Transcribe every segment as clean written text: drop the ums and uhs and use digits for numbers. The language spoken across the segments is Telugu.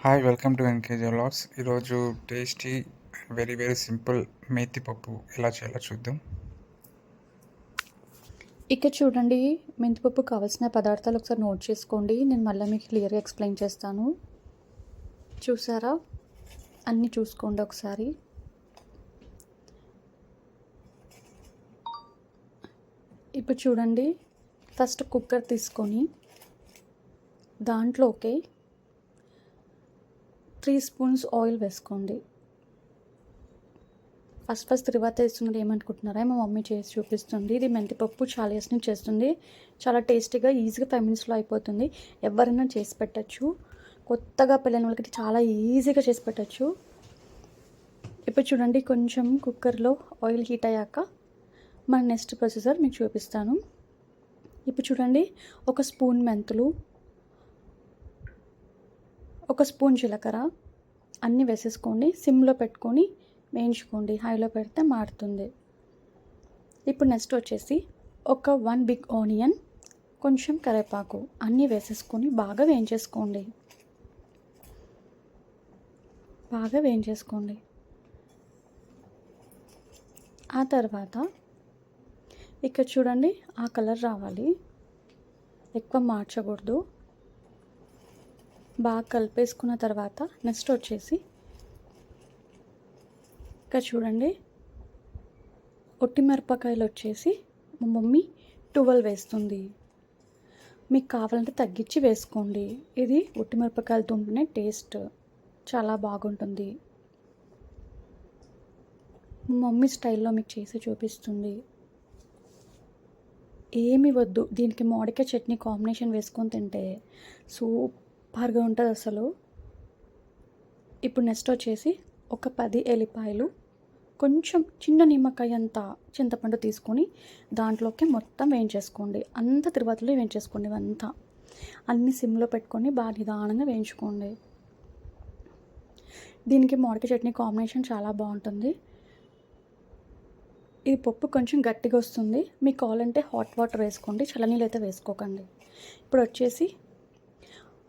Hi welcome to NKJ vlogs. ఈరోజు టేస్టీ వెరీ సింపుల్ మేతి పప్పు ఎలా చేయాలో చూద్దాం. ఇక్కడ చూడండి, మెంతిపప్పు కావాల్సిన పదార్థాలు ఒకసారి నోట్ చేసుకోండి. నేను మళ్ళీ మీకు క్లియర్గా ఎక్స్ప్లెయిన్ చేస్తాను. చూసారా, అన్నీ చూసుకోండి ఒకసారి. ఇప్పుడు చూడండి, ఫస్ట్ కుక్కర్ తీసుకొని దాంట్లోకి 3 స్పూన్స్ ఆయిల్ వేసుకోండి. ఫస్ట్ తర్వాత వేస్తున్నది ఏమనుకుంటున్నారా? మా మమ్మీ చేసి చూపిస్తుంది. ఇది మెంతిపప్పు చాలా ఇయర్స్ నుంచి చేస్తుంది. చాలా టేస్టీగా ఈజీగా 5 మినిట్స్లో అయిపోతుంది. ఎవరైనా చేసి పెట్టచ్చు. కొత్తగా పెళ్ళైన వాళ్ళకి చాలా ఈజీగా చేసి పెట్టచ్చు. ఇప్పుడు చూడండి, కొంచెం కుక్కర్లో ఆయిల్ హీట్ అయ్యాక మన నెక్స్ట్ ప్రొసీజర్ మీకు చూపిస్తాను. ఇప్పుడు చూడండి, 1 స్పూన్ మెంతులు, 1 స్పూన్ జీలకర్ర అన్నీ వేసేసుకోండి. సిమ్లో పెట్టుకొని వేయించుకోండి. హైలో పెడితే మారుతుంది. ఇప్పుడు నెక్స్ట్ వచ్చేసి 1 బిగ్ ఆనియన్, కొంచెం కరివేపాకు అన్నీ వేసేసుకొని బాగా వేయించేసుకోండి. ఆ తర్వాత ఇక్కడ చూడండి, ఆ కలర్ రావాలి, ఎక్కువ మార్చకూడదు. బాగా కలిపేసుకున్న తర్వాత నెక్స్ట్ వచ్చేసి ఇక్కడ చూడండి, ఒట్టి మిరపకాయలు వచ్చేసి మా మమ్మీ 12 వేస్తుంది. మీకు కావాలంటే తగ్గించి వేసుకోండి. ఇది ఒట్టి మిరపకాయలతో ఉంటేనే టేస్ట్ చాలా బాగుంటుంది. మా మమ్మీ స్టైల్లో మీకు చేసి చూపిస్తుంది. ఏమి వద్దు, దీనికి మామిడికాయ చట్నీ కాంబినేషన్ వేసుకొని తింటే సూపర్గా ఉంటుంది అసలు. ఇప్పుడు నెక్స్ట్ వచ్చేసి 10 ఎల్లిపాయలు, కొంచెం చిన్న నిమ్మకాయ అంత చింతపండు తీసుకొని దాంట్లోకి మొత్తం వేయించేసుకోండి. అంత తిరువాతలో వేయించేసుకోండి. ఇవంతా అన్ని సిమ్లో పెట్టుకొని బాగా నిదానంగా వేయించుకోండి. దీనికి మామిడికాయ చట్నీ కాంబినేషన్ చాలా బాగుంటుంది. ఇది పప్పు కొంచెం గట్టిగా వస్తుంది. మీకు కావాలంటే హాట్ వాటర్ వేసుకోండి, చల్లనీళ్ళు అయితే వేసుకోకండి. ఇప్పుడు వచ్చేసి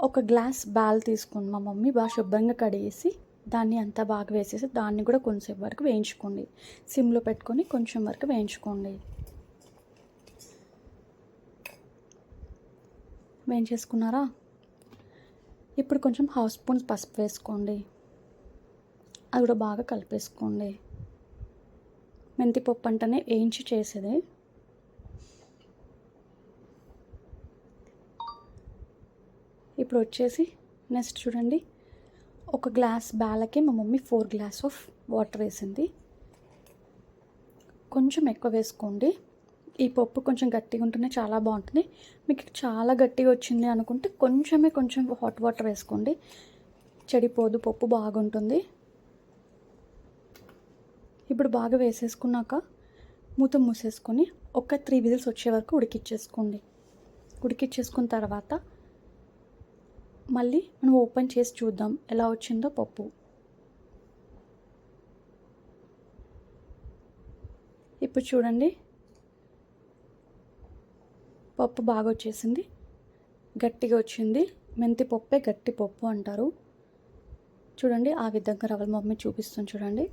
1 గ్లాస్ బ్యాల్ తీసుకుని మా మమ్మీ బాగా శుభ్రంగా కడిగేసి దాన్ని అంతా బాగా వేసేసి దాన్ని కూడా కొంచెంసేపు వరకు వేయించుకోండి. సిమ్లో పెట్టుకొని కొంచెం వరకు వేయించేసుకున్నారా? ఇప్పుడు కొంచెం 1/2 స్పూన్ పసుపు వేసుకోండి. అది కూడా బాగా కలిపేసుకోండి. మెంతిపప్పు అంటేనే వేయించి చేసేది. ఇప్పుడు వచ్చేసి నెక్స్ట్ చూడండి, 1 గ్లాస్ బ్యాలకి మా మమ్మీ 4 గ్లాస్ ఆఫ్ వాటర్ వేసింది. కొంచెం ఎక్కువ వేసుకోండి. ఈ పప్పు కొంచెం గట్టిగా ఉంటేనే చాలా బాగుంటుంది. మీకు చాలా గట్టిగా వచ్చింది అనుకుంటే కొంచెం హాట్ వాటర్ వేసుకోండి. చెడిపోదు, పప్పు బాగుంటుంది. ఇప్పుడు బాగా వేసేసుకున్నాక మూత మూసేసుకొని 3 విజిల్స్ వచ్చే వరకు ఉడికిచ్చేసుకున్న తర్వాత మళ్ళీ మనం ఓపెన్ చేసి చూద్దాం ఎలా వచ్చిందో పప్పు. ఇప్పుడు చూడండి, పప్పు బాగా వచ్చేసింది, గట్టిగా వచ్చింది. మెంతి పప్పే గట్టి పప్పు అంటారు. చూడండి, ఆ విధంగా రావాలి. మమ్మీ చూపిస్తుంది చూడండి.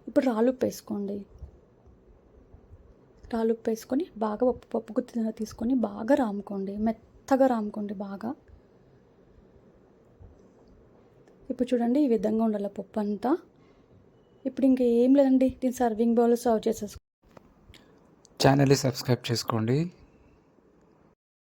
ఇప్పుడు రాళ్ళుప్పు వేసుకొని బాగా పప్పు గుత్తి తీసుకొని బాగా రాముకోండి, మెత్తగా రాముకోండి బాగా. ఇప్పుడు చూడండి, ఈ విధంగా ఉండాలి పప్పు అంతా. ఇప్పుడు ఇంకేం లేదండి, దీన్ని సర్వింగ్ బౌల్లో సర్వ్ చేసేసుకోండి. ఛానల్ని సబ్స్క్రైబ్ చేసుకోండి.